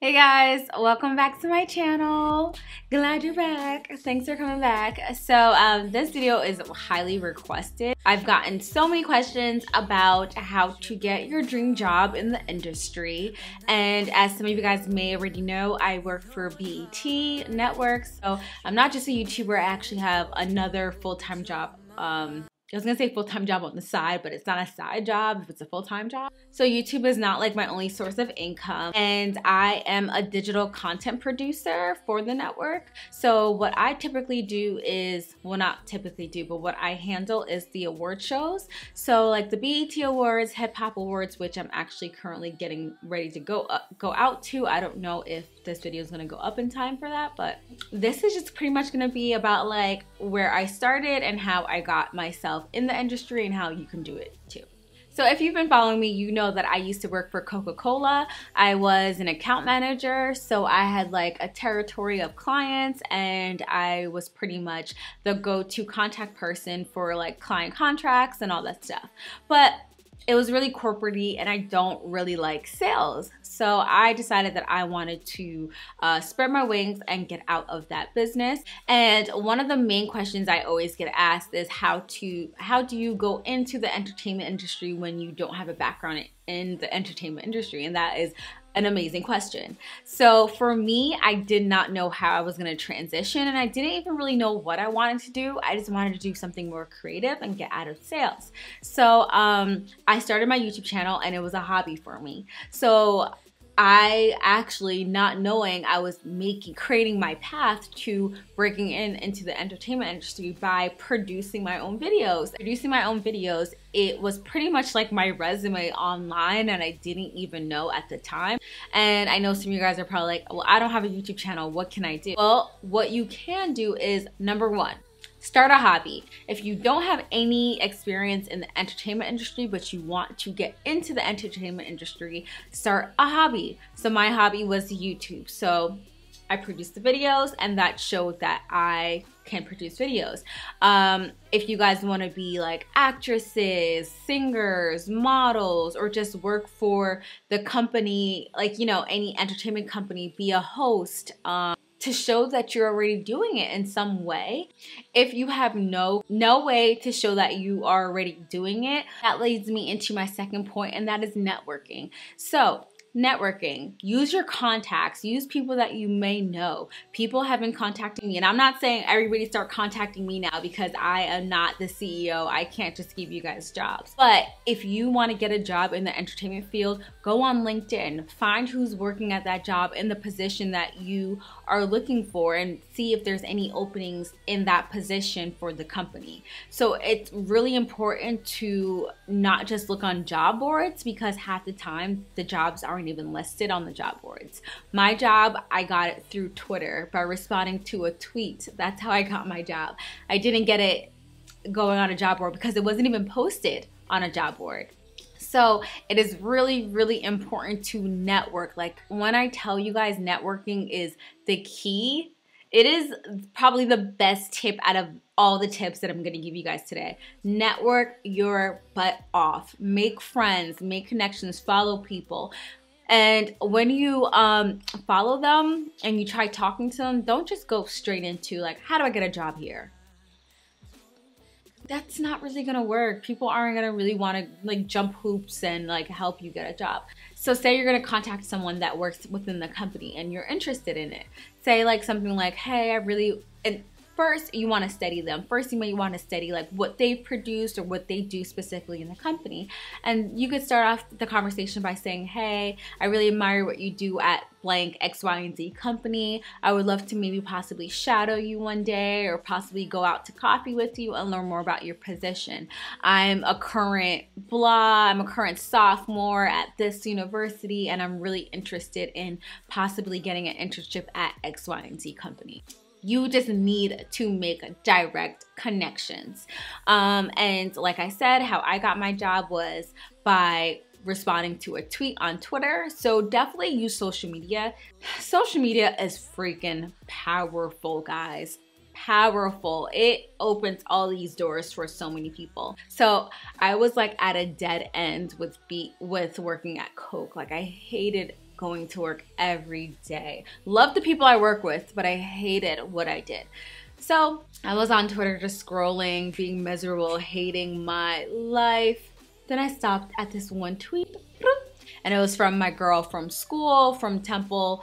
Hey guys, welcome back to my channel. Glad you're back. Thanks for coming back. So this video is highly requested. I've gotten so many questions about how to get your dream job in the industry. And as some of you guys may already know, I work for BET Networks. So I'm not just a YouTuber, I actually have another full-time job. I was gonna say full-time job on the side, but it's not a side job if it's a full-time job. So YouTube is not like my only source of income, and I am a digital content producer for the network. So what I typically do is, well, not typically do, but what I handle is the award shows. So like the BET Awards, Hip Hop Awards, which I'm actually currently getting ready to go out to. I don't know if this video is gonna go up in time for that, but this is just pretty much gonna be about like where I started and how I got myself in the industry and how you can do it too. So if you've been following me, you know that I used to work for Coca-Cola. I was an account manager, so I had like a territory of clients, and I was pretty much the go-to contact person for like client contracts and all that stuff. But it was really corporate-y, and I don't really like sales. So I decided that I wanted to spread my wings and get out of that business. And one of the main questions I always get asked is how do you go into the entertainment industry when you don't have a background in the entertainment industry? And that is an amazing question. So for me, I did not know how I was going to transition, and I didn't even really know what I wanted to do. I just wanted to do something more creative and get out of sales. So I started my YouTube channel, and it was a hobby for me. So I actually, not knowing, I was creating my path to breaking into the entertainment industry by producing my own videos. Producing my own videos, it was pretty much like my resume online, and I didn't even know at the time. And I know some of you guys are probably like, well, I don't have a YouTube channel, what can I do? Well, what you can do is, number one, start a hobby. If you don't have any experience in the entertainment industry, but you want to get into the entertainment industry, start a hobby. So my hobby was YouTube. So I produced the videos, and that showed that I can produce videos. If you guys want to be like actresses, singers, models, or just work for the company, like, you know, any entertainment company, be a host, to show that you're already doing it in some way. If you have no way to show that you are already doing it, that leads me into my second point, and that is networking. So networking, use your contacts, use people that you may know. People have been contacting me, and I'm not saying everybody start contacting me now because I am not the CEO. I can't just give you guys jobs. But if you want to get a job in the entertainment field, go on LinkedIn, find who's working at that job in the position that you are looking for, and see if there's any openings in that position for the company. So it's really important to not just look on job boards, because half the time the jobs aren't even listed on the job boards. My job, I got it through Twitter by responding to a tweet. That's how I got my job. I didn't get it going on a job board because it wasn't even posted on a job board. So it is really, really important to network. Like, when I tell you guys networking is the key, it is probably the best tip out of all the tips that I'm going to give you guys today. Network your butt off. Make friends, make connections, follow people. And when you follow them and you try talking to them, don't just go straight into like, how do I get a job here? That's not really gonna work. People aren't gonna really wanna like jump hoops and like help you get a job. So say you're gonna contact someone that works within the company and you're interested in it. Say like something like, hey, and first you wanna study them. First you may wanna study like what they've produced or what they do specifically in the company. And you could start off the conversation by saying, hey, I really admire what you do at blank X, Y, and Z company. I would love to maybe possibly shadow you one day, or possibly go out to coffee with you and learn more about your position. I'm a current sophomore at this university, and I'm really interested in possibly getting an internship at X, Y, and Z company. You just need to make direct connections. And like I said, how I got my job was by responding to a tweet on Twitter. So definitely use social media. Social media is freaking powerful, guys. Powerful. It opens all these doors for so many people. So I was like at a dead end with working at Coke. Like, I hated going to work every day. Love the people I work with, but I hated what I did. So I was on Twitter just scrolling, being miserable, hating my life. Then I stopped at this one tweet, and it was from my girl from school, from Temple,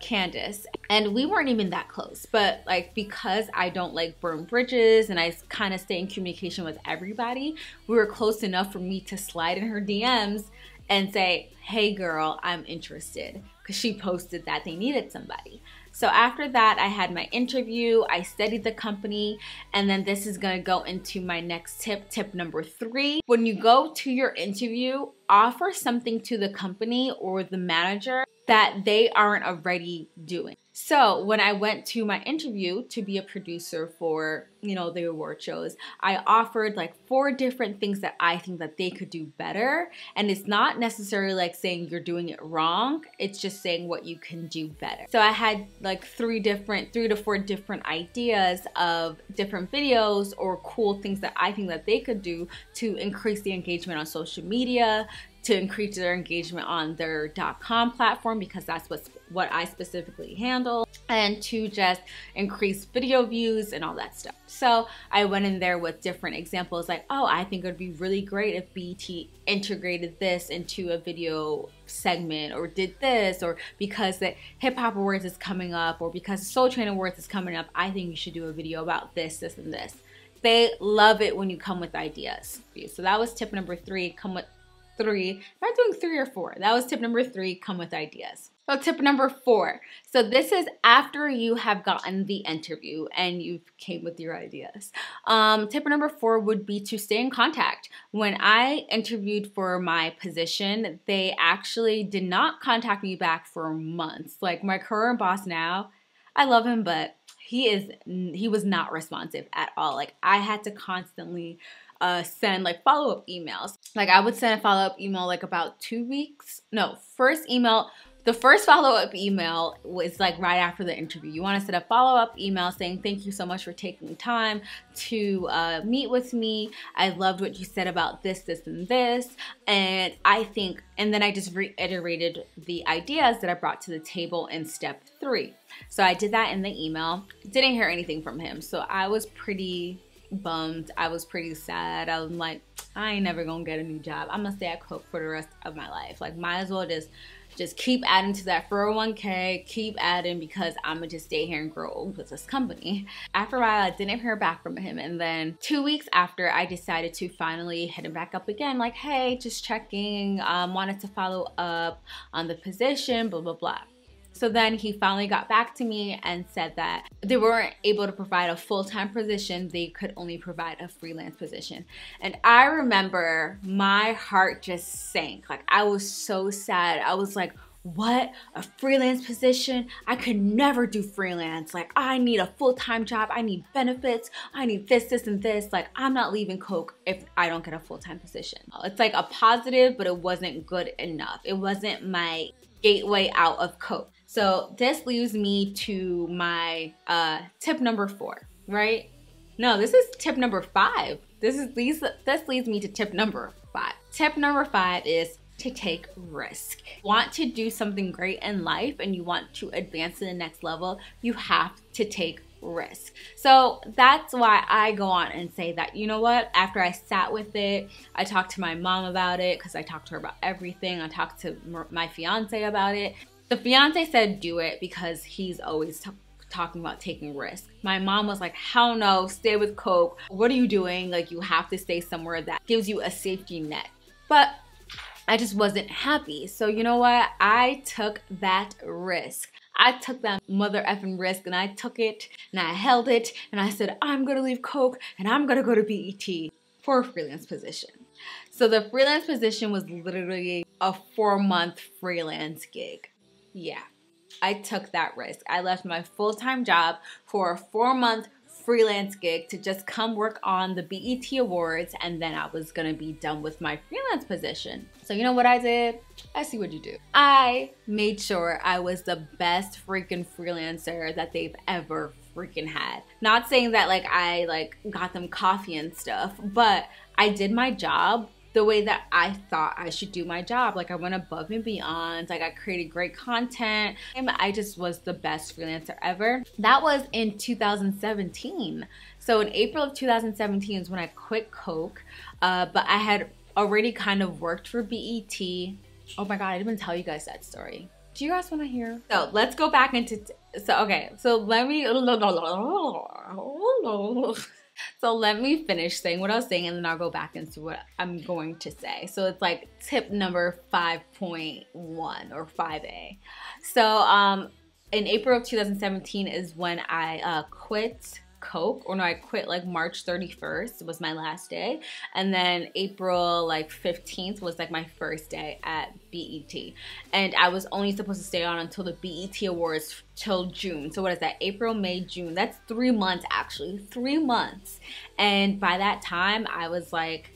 Candace. And we weren't even that close, but like because I don't like burn bridges and I kind of stay in communication with everybody, we were close enough for me to slide in her DMs and say, hey girl, I'm interested, because she posted that they needed somebody. So after that, I had my interview, I studied the company, and then this is gonna go into my next tip, tip number 3. When you go to your interview, offer something to the company or the manager that they aren't already doing. So when I went to my interview to be a producer for, the award shows, I offered like 4 different things that I think that they could do better. And it's not necessarily like saying you're doing it wrong. It's just saying what you can do better. So I had like 3 to 4 different ideas of different videos or cool things that I think that they could do to increase the engagement on social media, to increase their engagement on their .com platform, because that's what I specifically handle, and to just increase video views and all that stuff. So I went in there with different examples like, oh, I think it would be really great if BET integrated this into a video segment, or did this, or because the Hip Hop Awards is coming up, or because the Soul Train Awards is coming up, I think you should do a video about this, this, and this. They love it when you come with ideas. So that was tip number 3, come with 3. Am I doing 3 or 4? That was tip number 3, come with ideas. So tip number 4. So this is after you have gotten the interview and you came with your ideas. Tip number 4 would be to stay in contact. When I interviewed for my position, they actually did not contact me back for months. Like my current boss now, I love him, but he was not responsive at all. Like I had to constantly send like follow-up emails. Like I would send a follow-up email like about 2 weeks. No, the first follow-up email was like right after the interview. You want to send a follow-up email saying, thank you so much for taking time to meet with me. I loved what you said about this, this, and this. And then I just reiterated the ideas that I brought to the table in step 3. So I did that in the email. Didn't hear anything from him. So I was pretty bummed. I was pretty sad. I was like, I ain't never gonna get a new job. I'm gonna stay at Coke for the rest of my life. Like might as well just keep adding to that 401k, keep adding, because I'm gonna just stay here and grow old with this company. After a while, I didn't hear back from him. And then 2 weeks after, I decided to finally hit him back up again. Like, hey, just checking, wanted to follow up on the position, blah, blah, blah. So then he finally got back to me and said that they weren't able to provide a full-time position. They could only provide a freelance position. And I remember my heart just sank. Like I was so sad. I was like, what? A freelance position? I could never do freelance. Like I need a full-time job. I need benefits. I need this, this, and this. Like I'm not leaving Coke if I don't get a full-time position. It's like a positive, but it wasn't good enough. It wasn't my gateway out of Coke. So this leaves me to my tip number 4, right? No, this is tip number 5. This leads me to tip number 5. Tip number 5 is to take risk. Want to do something great in life and you want to advance to the next level, you have to take risk. So that's why I go on and say that, you know what, after I sat with it, I talked to my mom about it because I talked to her about everything. I talked to my fiance about it. The fiance said do it because he's always talking about taking risks. My mom was like, hell no, stay with Coke. What are you doing? Like you have to stay somewhere that gives you a safety net. But I just wasn't happy. So you know what? I took that risk. I took that mother effing risk and I took it and I held it and I said, I'm gonna leave Coke and I'm gonna go to BET for a freelance position. So the freelance position was literally a 4-month freelance gig. Yeah, I took that risk. I left my full-time job for a 4-month freelance gig to just come work on the BET Awards, and then I was gonna be done with my freelance position. So you know what I did? I see what you do. I made sure I was the best freaking freelancer that they've ever freaking had. Not saying that like I got them coffee and stuff, but I did my job the way that I thought I should do my job. Like I went above and beyond, like I created great content, and I just was the best freelancer ever. That was in 2017. So in April of 2017 is when I quit Coke, but I had already kind of worked for BET. Oh my God, I didn't even tell you guys that story. Do you guys want to hear? So let's go back into, so let me finish saying what I was saying, and then I'll go back into what I'm going to say. So it's like tip number 5.1 or 5A. So in April of 2017 is when I quit Coke, or no, I quit like March 31st was my last day, and then April like 15th was like my first day at BET, and I was only supposed to stay on until the BET Awards till June. So what is that? April, May, June. That's 3 months, actually 3 months. And by that time I was like,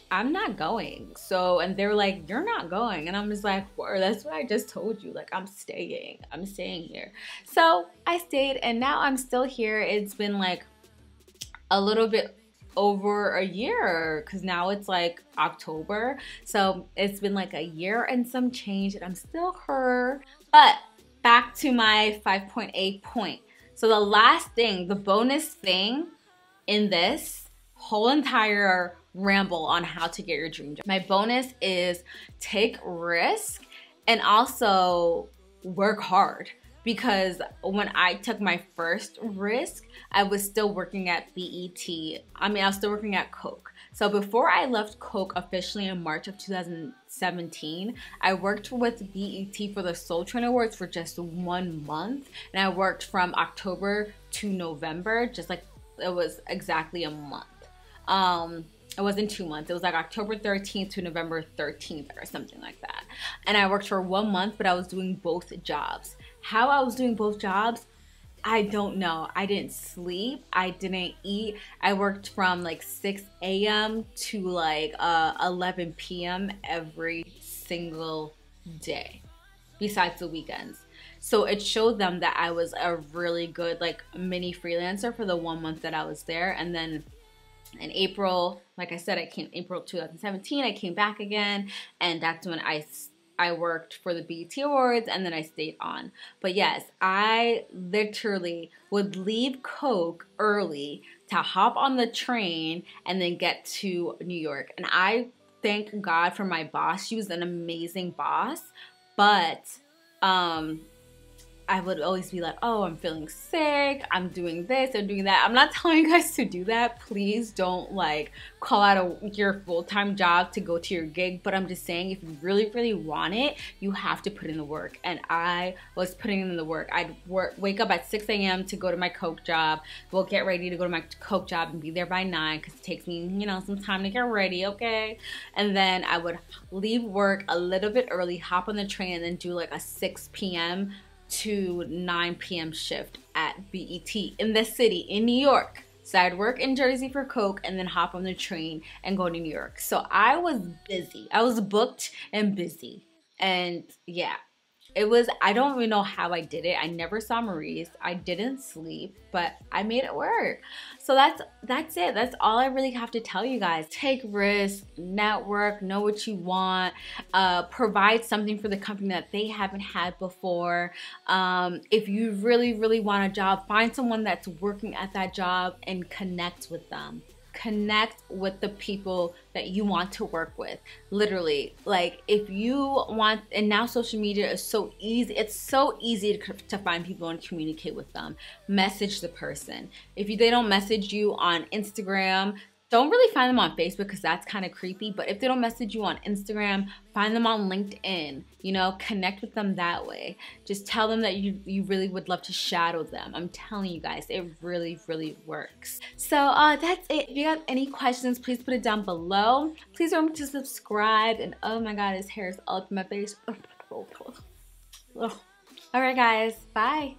I'm not going. So, and they were like, you're not going. And I'm just like, well, that's what I just told you. Like, I'm staying here. So I stayed, and now I'm still here. It's been like a little bit over a year, because now it's like October. So it's been like a year and some change, and I'm still her. But back to my 5.8 point. So the last thing, the bonus thing in this whole entire ramble on how to get your dream job, my bonus is take risk and also work hard. Because when I took my first risk, I was still working at BET. I mean, I was still working at Coke. So before I left Coke officially in March of 2017, I worked with BET for the Soul Train Awards for just 1 month. And I worked from October to November, just like it was exactly a month. It wasn't 2 months. It was like October 13th to November 13th or something like that. And I worked for 1 month, but I was doing both jobs. How I was doing both jobs, I don't know. I didn't sleep. I didn't eat. I worked from like 6 a.m. to like 11 p.m. every single day, besides the weekends. So it showed them that I was a really good like mini freelancer for the 1 month that I was there. And then in April, like I said, April 2017, I came back again, and that's when I worked for the BET Awards, and then I stayed on. But yes, I literally would leave Coke early to hop on the train and then get to New York. And I thank God for my boss. She was an amazing boss, but I would always be like, oh, I'm feeling sick, I'm doing this, I'm doing that. I'm not telling you guys to do that. Please don't like call out your full-time job to go to your gig. But I'm just saying, if you really, really want it, you have to put in the work. And I was putting in the work. I'd wake up at 6 a.m. to go to my Coke job. We'll get ready to go to my Coke job and be there by 9, because it takes me, you know, some time to get ready, okay? And then I would leave work a little bit early, hop on the train, and then do like a 6 p.m. to 9 p.m. shift at BET in the city in New York. So I'd work in Jersey for Coke and then hop on the train and go to New York. So I was busy. I was booked and busy. And yeah, it was, I don't even know how I did it. I never saw Maurice. I didn't sleep, but I made it work. So that's it. That's all I really have to tell you guys. Take risks, network, know what you want, provide something for the company that they haven't had before. If you really, really want a job, find someone that's working at that job and connect with them. Connect with the people that you want to work with. Literally, like if you want, and now social media is so easy. It's so easy to find people and communicate with them. Message the person. If they don't message you on Instagram, don't really find them on Facebook, because that's kind of creepy. But if they don't message you on Instagram, find them on LinkedIn. You know, connect with them that way. Just tell them that you really would love to shadow them. I'm telling you guys, it really, really works. So that's it. If you have any questions, please put it down below. Please remember to subscribe. And oh my God, his hair is all up in my face. All right, guys. Bye.